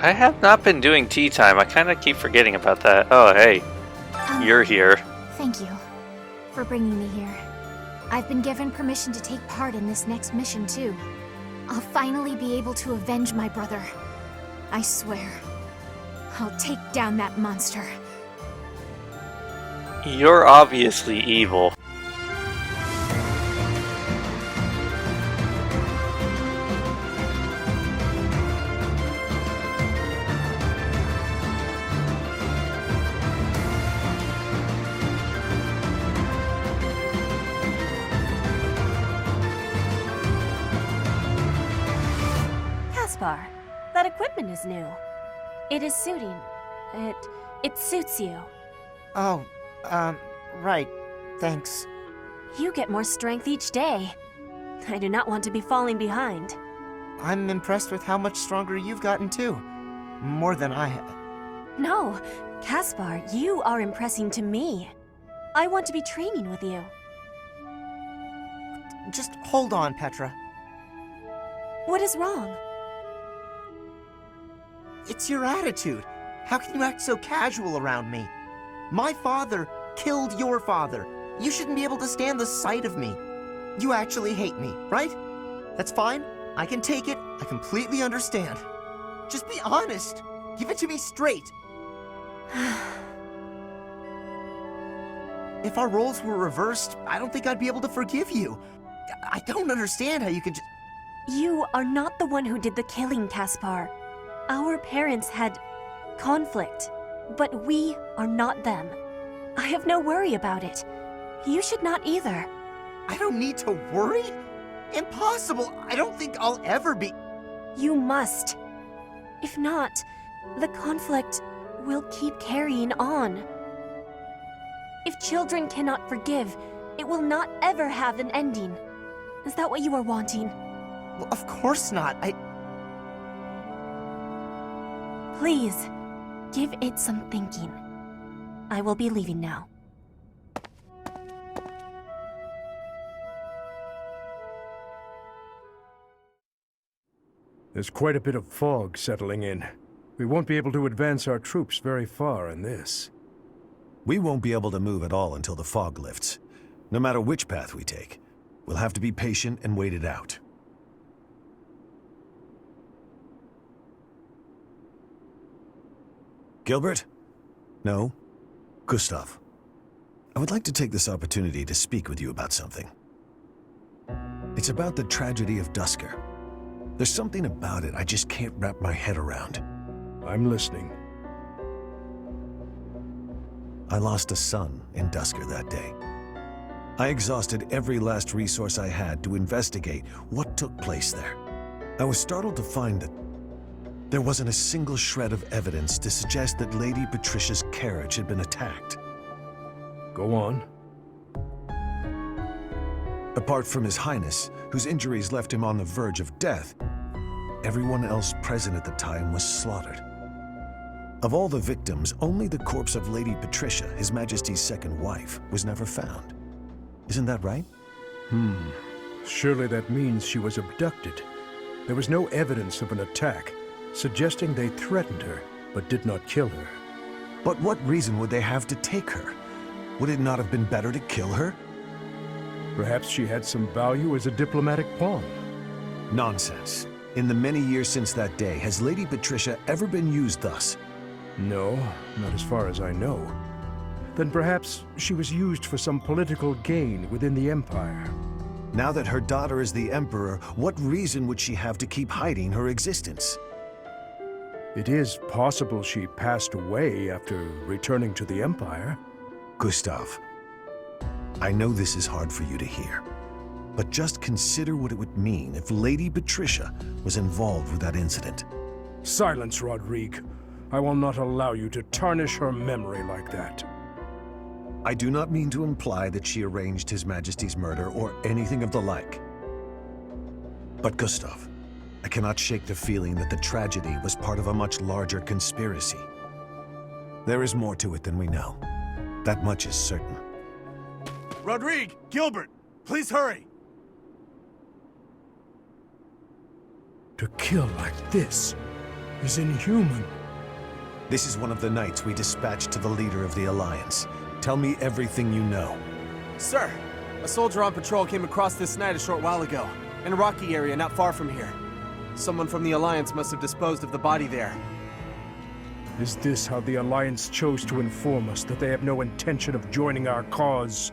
I have not been doing tea time. I kind of keep forgetting about that. Oh, hey. You're here. Thank you for bringing me here. I've been given permission to take part in this next mission, too. I'll finally be able to avenge my brother. I swear. I'll take down that monster. You're obviously evil. That equipment is new. It is suiting. It suits you. Oh, right. Thanks. You get more strength each day. I do not want to be falling behind. I'm impressed with how much stronger you've gotten too. More than I have. No, Caspar, you are impressing to me. I want to be training with you. Just hold on, Petra. What is wrong? It's your attitude. How can you act so casual around me? My father killed your father. You shouldn't be able to stand the sight of me. You actually hate me, right? That's fine. I can take it. I completely understand. Just be honest. Give it to me straight. If our roles were reversed, I don't think I'd be able to forgive you. I don't understand how you could just... You are not the one who did the killing, Caspar. Our parents had conflict, but we are not them. I have no worry about it. You should not either. I don't need to worry? Impossible! I don't think I'll ever be... You must. If not, the conflict will keep carrying on. If children cannot forgive, it will not ever have an ending. Is that what you are wanting? Well, of course not. Please, give it some thinking. I will be leaving now. There's quite a bit of fog settling in. We won't be able to advance our troops very far in this. We won't be able to move at all until the fog lifts. No matter which path we take, we'll have to be patient and wait it out. Gilbert? No? Gustav. I would like to take this opportunity to speak with you about something. It's about the tragedy of Duscur. There's something about it I just can't wrap my head around. I'm listening. I lost a son in Duscur that day. I exhausted every last resource I had to investigate what took place there. I was startled to find that there wasn't a single shred of evidence to suggest that Lady Patricia's carriage had been attacked. Go on. Apart from His Highness, whose injuries left him on the verge of death, everyone else present at the time was slaughtered. Of all the victims, only the corpse of Lady Patricia, His Majesty's second wife, was never found. Isn't that right? Surely that means she was abducted. There was no evidence of an attack, suggesting they threatened her, but did not kill her. But what reason would they have to take her? Would it not have been better to kill her? Perhaps she had some value as a diplomatic pawn. Nonsense. In the many years since that day, has Lady Patricia ever been used thus? No, not as far as I know. Then perhaps she was used for some political gain within the Empire. Now that her daughter is the Emperor, what reason would she have to keep hiding her existence? It is possible she passed away after returning to the Empire. Gustav, I know this is hard for you to hear, but just consider what it would mean if Lady Patricia was involved with that incident. Silence, Rodrigue. I will not allow you to tarnish her memory like that. I do not mean to imply that she arranged His Majesty's murder or anything of the like. But Gustav, I cannot shake the feeling that the tragedy was part of a much larger conspiracy. There is more to it than we know. That much is certain. Rodrigue! Gilbert! Please hurry! To kill like this, is inhuman. This is one of the knights we dispatched to the leader of the Alliance. Tell me everything you know. Sir, a soldier on patrol came across this night a short while ago, in a rocky area not far from here. Someone from the Alliance must have disposed of the body there. Is this how the Alliance chose to inform us that they have no intention of joining our cause?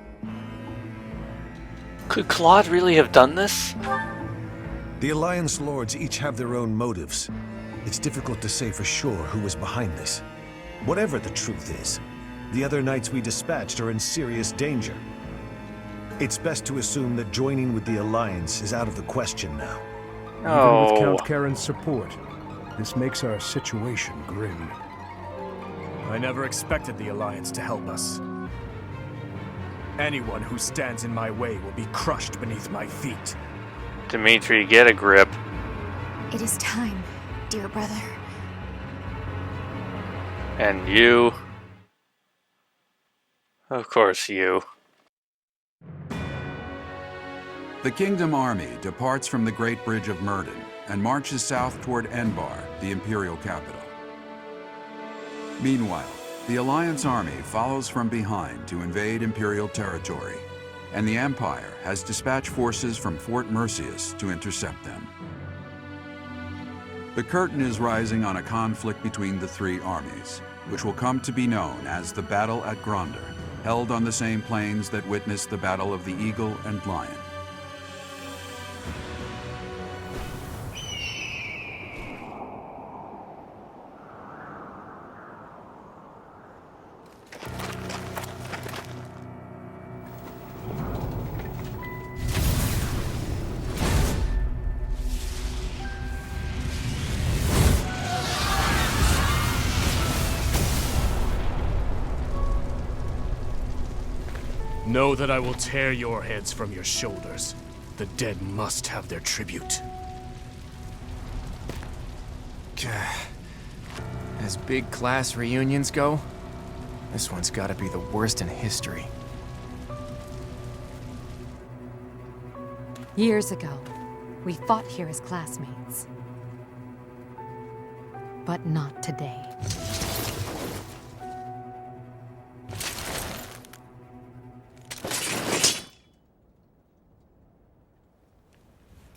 Could Claude really have done this? The Alliance lords each have their own motives. It's difficult to say for sure who was behind this. Whatever the truth is, the other knights we dispatched are in serious danger. It's best to assume that joining with the Alliance is out of the question now. Even with Count Karen's support, this makes our situation grim. I never expected the Alliance to help us. Anyone who stands in my way will be crushed beneath my feet. Dimitri, get a grip. It is time, dear brother. And you. Of course, you. The Kingdom Army departs from the Great Bridge of Myrden and marches south toward Enbar, the Imperial capital. Meanwhile, the Alliance army follows from behind to invade Imperial territory, and the Empire has dispatched forces from Fort Mercius to intercept them. The curtain is rising on a conflict between the three armies, which will come to be known as the Battle at Gronder, held on the same plains that witnessed the Battle of the Eagle and Lion. Know that I will tear your heads from your shoulders. The dead must have their tribute. As big class reunions go, this one's gotta be the worst in history. Years ago, we fought here as classmates. But not today.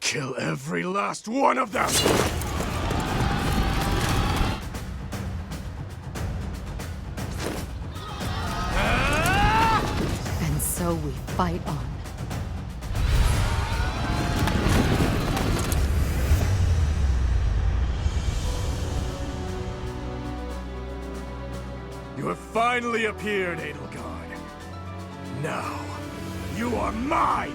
Kill every last one of them! And so we fight on. You have finally appeared, Edelgard. Now, you are mine!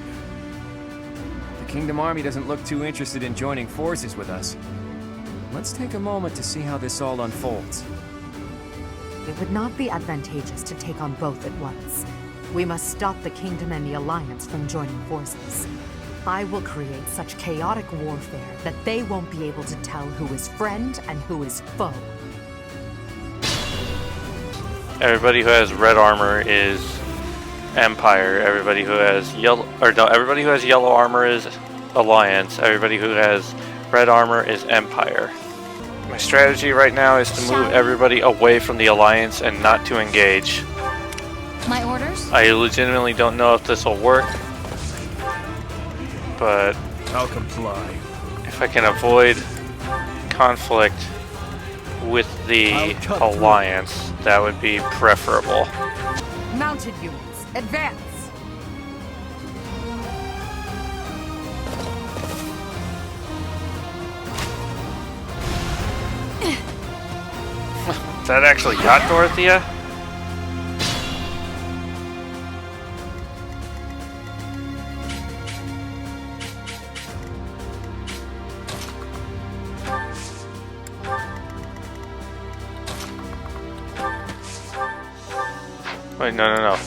The Kingdom Army doesn't look too interested in joining forces with us. Let's take a moment to see how this all unfolds. It would not be advantageous to take on both at once. We must stop the Kingdom and the Alliance from joining forces. I will create such chaotic warfare that they won't be able to tell who is friend and who is foe. Everybody who has red armor is Empire. Everybody who has everybody who has yellow armor is Alliance. Everybody who has red armor is Empire. My strategy right now is to move everybody away from the Alliance and not to engage. My orders? I legitimately don't know if this will work, but I'll comply. if I can avoid conflict with the Alliance, that would be preferable. Mounted units, advance! That actually got Dorothea? Wait, no.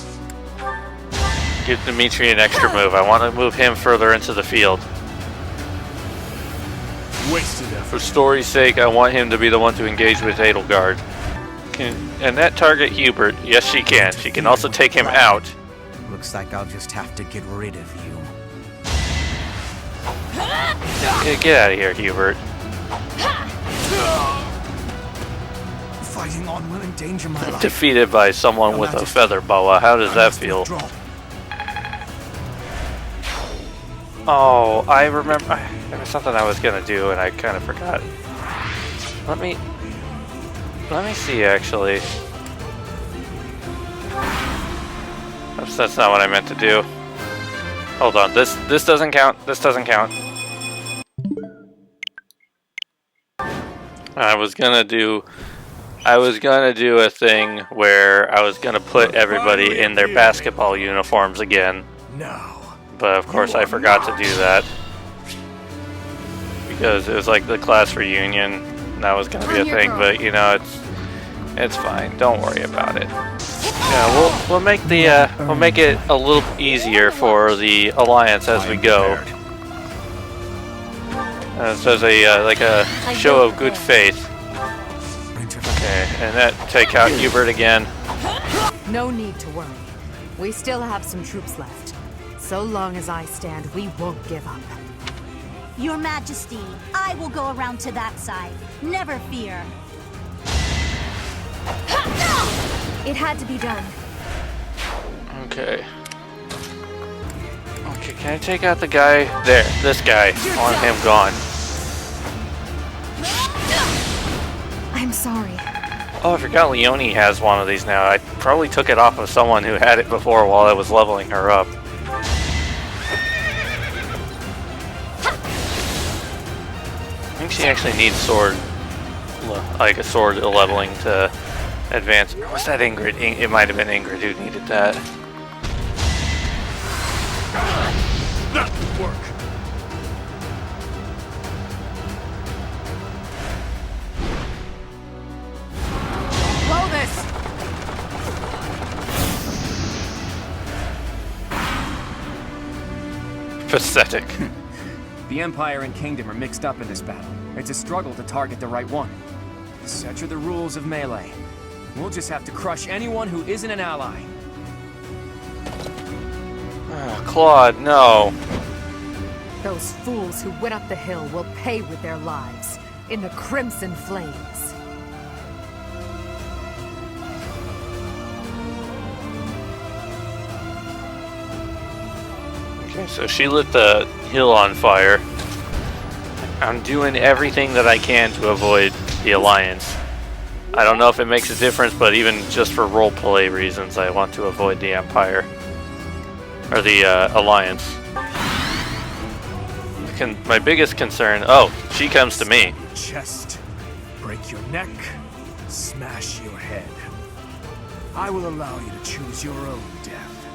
Give Dimitri an extra move. I want to move him further into the field. Wasted effort. For story's sake, I want him to be the one to engage with Edelgard. Can Annette target Hubert? Yes, she can. She can also take him out. Looks like I'll just have to get rid of you. Get out of here, Hubert. Fighting on will endanger my life. Defeated by someone with a feather boa. How does that feel? Oh, I remember. There was something I was gonna do and I kind of forgot. Let me see. Actually, that's not what I meant to do. Hold on. This doesn't count. This doesn't count. I was gonna do a thing where I was gonna put everybody in their basketball uniforms again. No. But of course I forgot to do that. Because it was like the class reunion, and that was gonna be a thing, but you know, it's fine. Don't worry about it. Yeah, we'll make it a little easier for the Alliance as we go. So as a like a show of good faith. Okay, and that take out Hubert again. No need to worry. We still have some troops left. So long as I stand, we won't give up. Your Majesty, I will go around to that side. Never fear. It had to be done. Okay. Okay, can I take out the guy? There, this guy. I want him gone. I'm sorry. Oh, I forgot Leonie has one of these now. I probably took it off of someone who had it before while I was leveling her up. I think she actually needs sword, like a sword leveling to advance. Or was that Ingrid? It might have been Ingrid who needed that. That would work. Blow this! Pathetic. The Empire and Kingdom are mixed up in this battle. It's a struggle to target the right one. Such are the rules of melee. We'll just have to crush anyone who isn't an ally. Oh, Claude, no. Those fools who went up the hill will pay with their lives in the crimson flames. Okay, so she lit the hill on fire. I'm doing everything that I can to avoid the Alliance. I don't know if it makes a difference, but even just for roleplay reasons, I want to avoid the Empire. Or the Alliance. My biggest concern... Oh, she comes to me. Chest, break your neck, smash your head. I will allow you to choose your own death.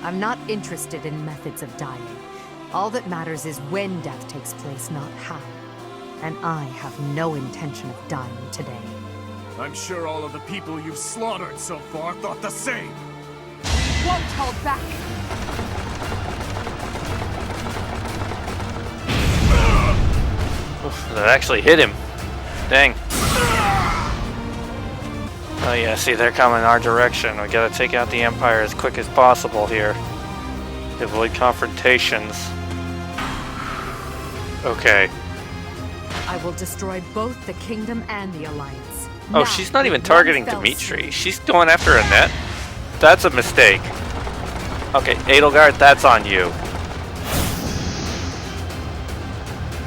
I'm not interested in methods of dying. All that matters is when death takes place, not how. And I have no intention of dying today. I'm sure all of the people you've slaughtered so far thought the same. We won't hold back! Oof, that actually hit him. Dang. Oh yeah, see, they're coming our direction. We gotta take out the Empire as quick as possible here. Avoid confrontations. Okay. I will destroy both the Kingdom and the Alliance. Oh, she's not even targeting Dimitri. She's going after Annette? That's a mistake. Okay, Edelgard, that's on you.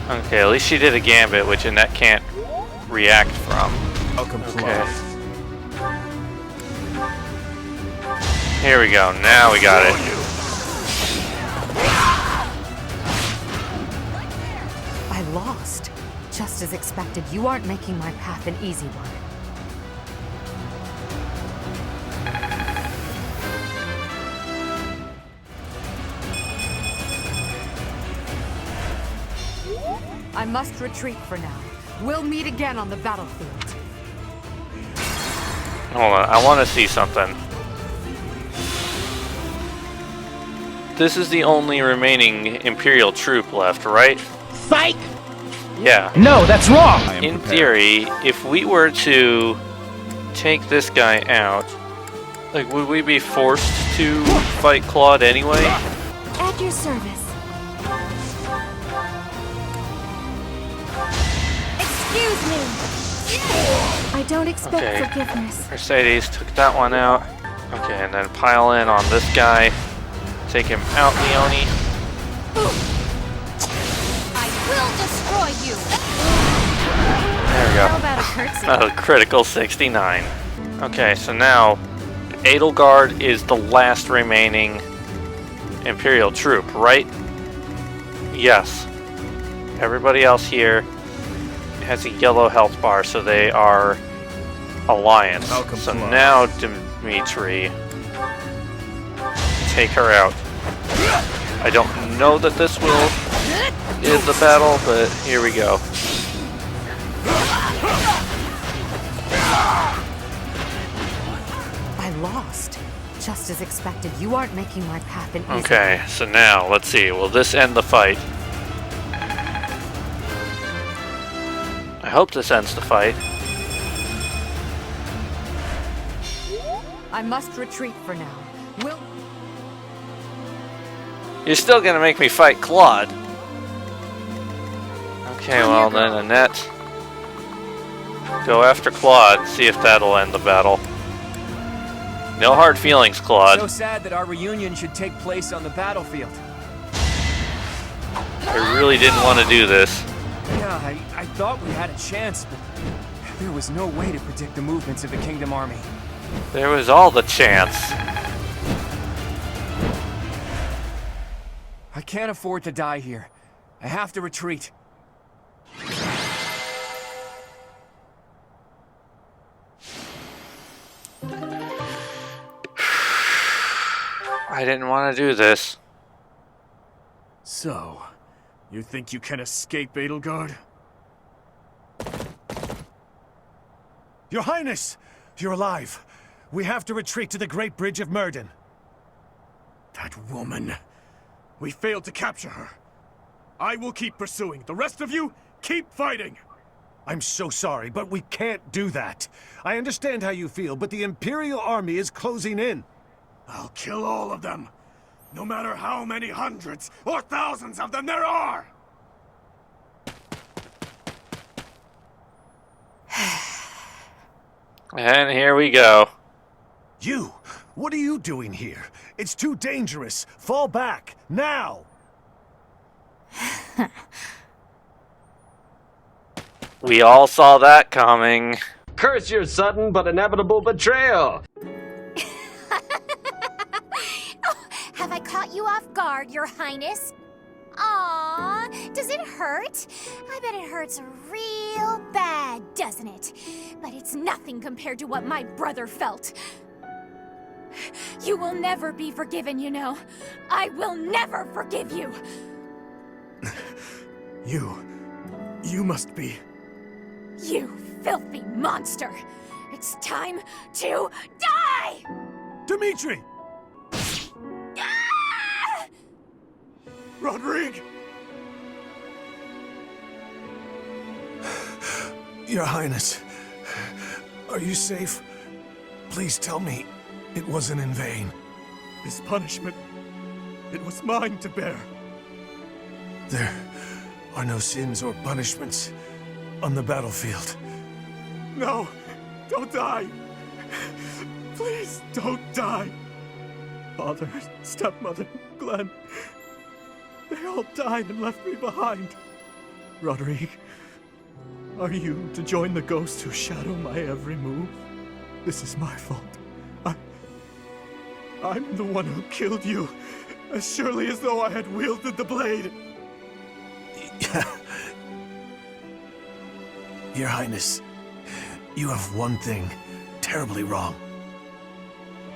Okay, at least she did a gambit, which Annette can't react from. Okay. Here we go. Now we got it. I lost. Just as expected, you aren't making my path an easy one. I must retreat for now. We'll meet again on the battlefield. Hold on, I want to see something. This is the only remaining Imperial troop left, right? Psych! Yeah. No, that's wrong! In theory, if we were to take this guy out, like, would we be forced to fight Claude anyway? At your service. Excuse me! I I don't expect forgiveness. Mercedes took that one out. Okay, and then pile in on this guy. Take him out, Leone. I will destroy you! There we go. How about a curtsy? A critical 69. Okay, so now Edelgard is the last remaining Imperial troop, right? Yes. Everybody else here has a yellow health bar, so they are Alliance. So now, Dimitri, take her out. I don't know that this will end the battle, but here we go. I lost. Just as expected, you aren't making my path an easy Okay, so now, let's see. Will this end the fight? I hope this ends the fight. I must retreat for now. You're still gonna make me fight Claude. Okay, well then, Annette. Go after Claude, see if that'll end the battle. No hard feelings, Claude. So sad that our reunion should take place on the battlefield. I really didn't want to do this. Yeah, I thought we had a chance, but there was no way to predict the movements of the Kingdom Army. There was all the chance. I can't afford to die here. I have to retreat. I didn't want to do this. So, you think you can escape Edelgard? Your Highness! You're alive. We have to retreat to the Great Bridge of Murden. That woman. We failed to capture her. I will keep pursuing. The rest of you, keep fighting! I'm so sorry, but we can't do that. I understand how you feel, but the Imperial Army is closing in. I'll kill all of them. No matter how many hundreds or thousands of them there are! And here we go. You! What are you doing here? It's too dangerous. Fall back, now! We all saw that coming. Curse your sudden but inevitable betrayal! Have I caught you off guard, Your Highness? Aww, does it hurt? I bet it hurts real bad, doesn't it? But it's nothing compared to what my brother felt. You will never be forgiven, you know. I will never forgive you! You must be... You filthy monster! It's time to die! Dimitri! Ah! Rodrigue! Your Highness, are you safe? Please tell me it wasn't in vain. This punishment, it was mine to bear. There are no sins or punishments on the battlefield. No, don't die. Please don't die. Father, stepmother, Glenn, they all died and left me behind. Rodrigue, are you to join the ghosts who shadow my every move? This is my fault. I'm the one who killed you, as surely as though I had wielded the blade. Your Highness, you have one thing terribly wrong.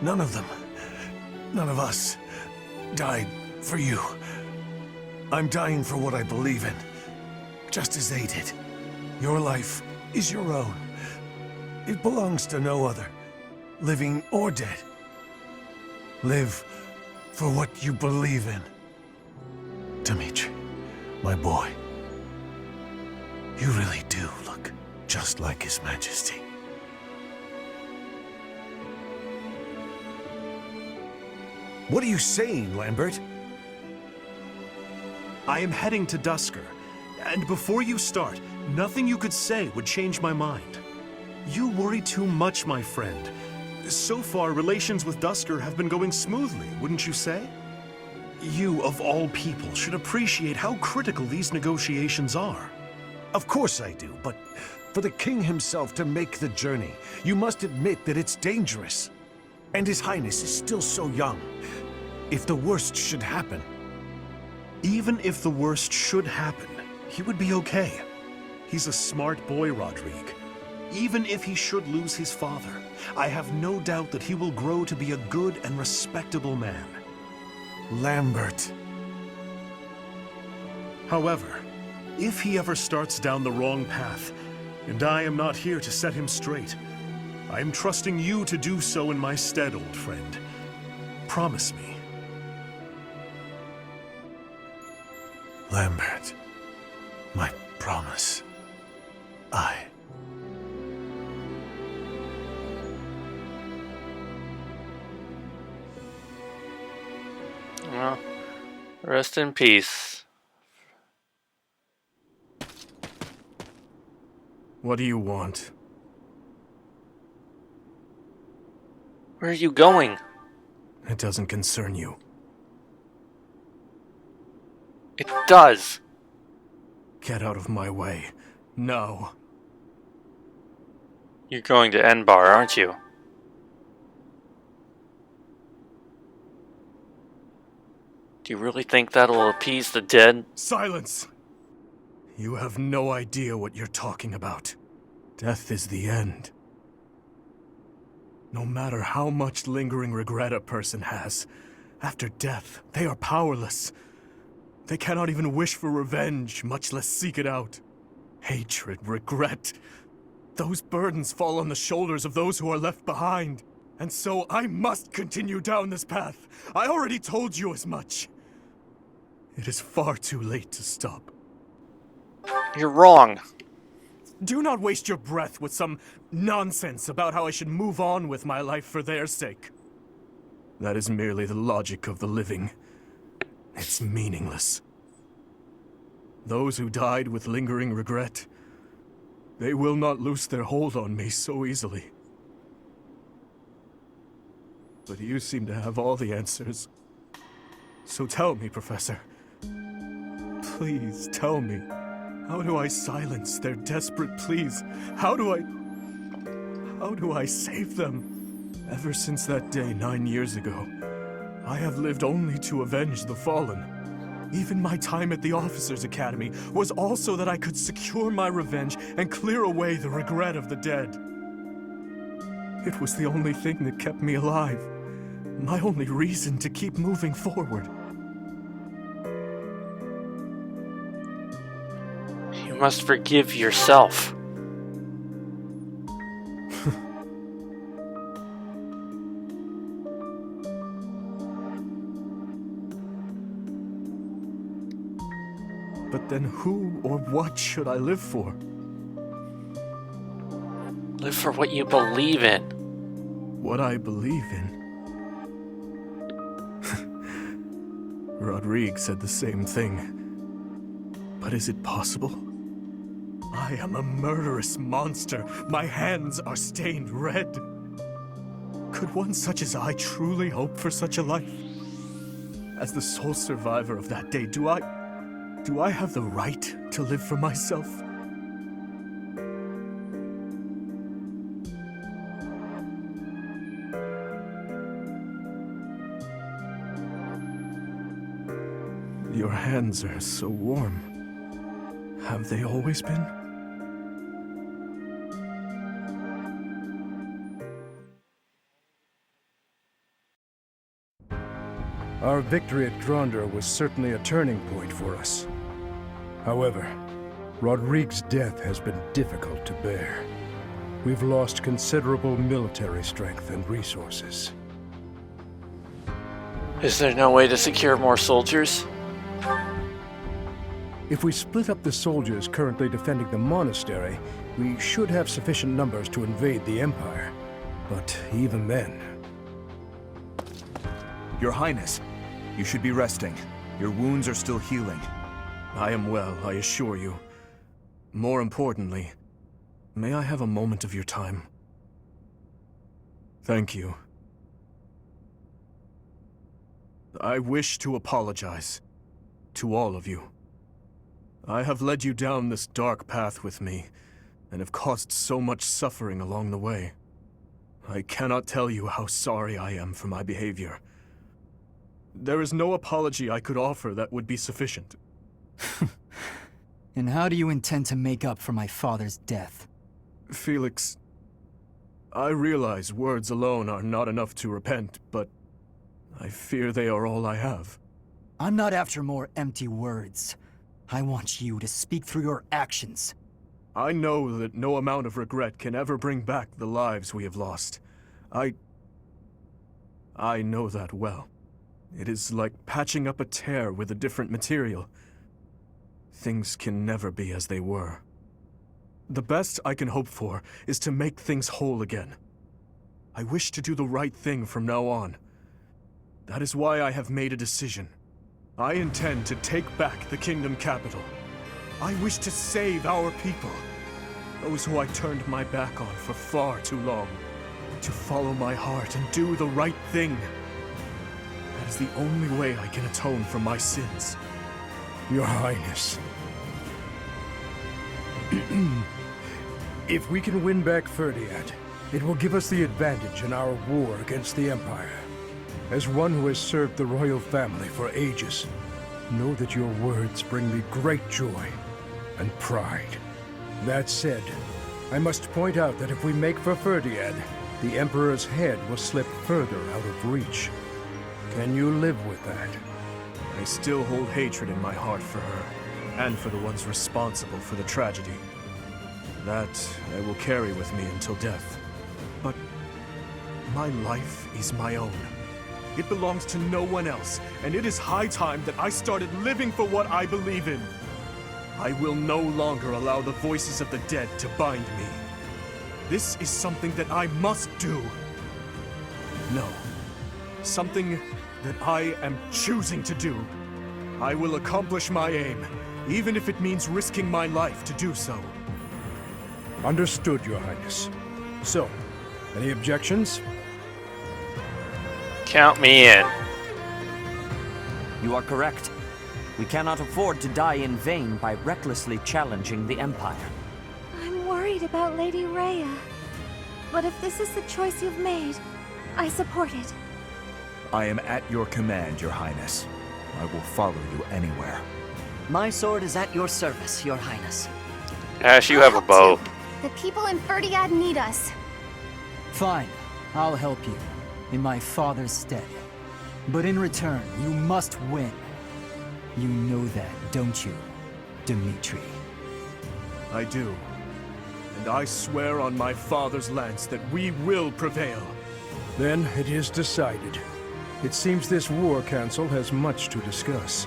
None of them, none of us, died for you. I'm dying for what I believe in, just as they did. Your life is your own. It belongs to no other, living or dead. Live for what you believe in. Dimitri, my boy, you really do look just like His Majesty. What are you saying, Lambert? I am heading to Dusker, and before you start, nothing you could say would change my mind. You worry too much, my friend. So far, relations with Dusker have been going smoothly, wouldn't you say? You, of all people, should appreciate how critical these negotiations are. Of course I do, but for the king himself to make the journey, you must admit that it's dangerous. And His Highness is still so young. If the worst should happen... Even if the worst should happen, he would be okay. He's a smart boy, Rodrigue. Even if he should lose his father, I have no doubt that he will grow to be a good and respectable man. Lambert. However, if he ever starts down the wrong path, and I am not here to set him straight, I am trusting you to do so in my stead, old friend. Promise me. Lambert, my promise. Well, rest in peace. What do you want? Where are you going? It doesn't concern you. It does. Get out of my way. No. You're going to Enbar, aren't you? Do you really think that'll appease the dead? Silence! You have no idea what you're talking about. Death is the end. No matter how much lingering regret a person has, after death, they are powerless. They cannot even wish for revenge, much less seek it out. Hatred, regret, those burdens fall on the shoulders of those who are left behind. And so I must continue down this path. I already told you as much. It is far too late to stop. You're wrong. Do not waste your breath with some nonsense about how I should move on with my life for their sake. That is merely the logic of the living. It's meaningless. Those who died with lingering regret, they will not loose their hold on me so easily. But you seem to have all the answers. So tell me, Professor. Please tell me. How do I silence their desperate pleas? How do I save them? Ever since that day 9 years ago, I have lived only to avenge the fallen. Even my time at the Officers' Academy was also that I could secure my revenge and clear away the regret of the dead. It was the only thing that kept me alive. My only reason to keep moving forward. You must forgive yourself. But then who or what should I live for? Live for what you believe in. What I believe in? Rodrigue said the same thing. But is it possible? I am a murderous monster. My hands are stained red. Could one such as I truly hope for such a life? As the sole survivor of that day, do I have the right to live for myself? Your hands are so warm. Have they always been? Our victory at Gronder was certainly a turning point for us. However, Rodrigue's death has been difficult to bear. We've lost considerable military strength and resources. Is there no way to secure more soldiers? If we split up the soldiers currently defending the monastery, we should have sufficient numbers to invade the Empire. But even then... Your Highness, you should be resting. Your wounds are still healing. I am well, I assure you. More importantly, may I have a moment of your time? Thank you. I wish to apologize to all of you. I have led you down this dark path with me, and have caused so much suffering along the way. I cannot tell you how sorry I am for my behavior. There is no apology I could offer that would be sufficient. And how do you intend to make up for my father's death? Felix, I realize words alone are not enough to repent, but I fear they are all I have. I'm not after more empty words. I want you to speak through your actions. I know that no amount of regret can ever bring back the lives we have lost. I know that well. It is like patching up a tear with a different material. Things can never be as they were. The best I can hope for is to make things whole again. I wish to do the right thing from now on. That is why I have made a decision. I intend to take back the kingdom capital. I wish to save our people, those who I turned my back on for far too long. To follow my heart and do the right thing. That is the only way I can atone for my sins. Your Highness. If we can win back Ferdiad, it will give us the advantage in our war against the Empire. As one who has served the royal family for ages, know that your words bring me great joy and pride. That said, I must point out that if we make for Ferdiad, the Emperor's head will slip further out of reach. Can you live with that? I still hold hatred in my heart for her, and for the ones responsible for the tragedy. That I will carry with me until death. But my life is my own. It belongs to no one else, and it is high time that I started living for what I believe in. I will no longer allow the voices of the dead to bind me. This is something that I must do. No. Something that I am choosing to do. I will accomplish my aim, even if it means risking my life to do so. Understood, Your Highness. So, any objections? Count me in. You are correct. We cannot afford to die in vain by recklessly challenging the Empire. I'm worried about Lady Rhea. But if this is the choice you've made, I support it. I am at your command, Your Highness. I will follow you anywhere. My sword is at your service, Your Highness. Ash, you have a bow. The people in Ferdiad need us. Fine, I'll help you, in my father's stead. But in return, you must win. You know that, don't you, Dimitri? I do. And I swear on my father's lance that we will prevail. Then it is decided. It seems this war council has much to discuss.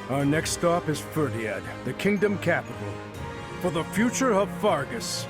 Our next stop is Ferdiad, the kingdom capital. For the future of Fargus.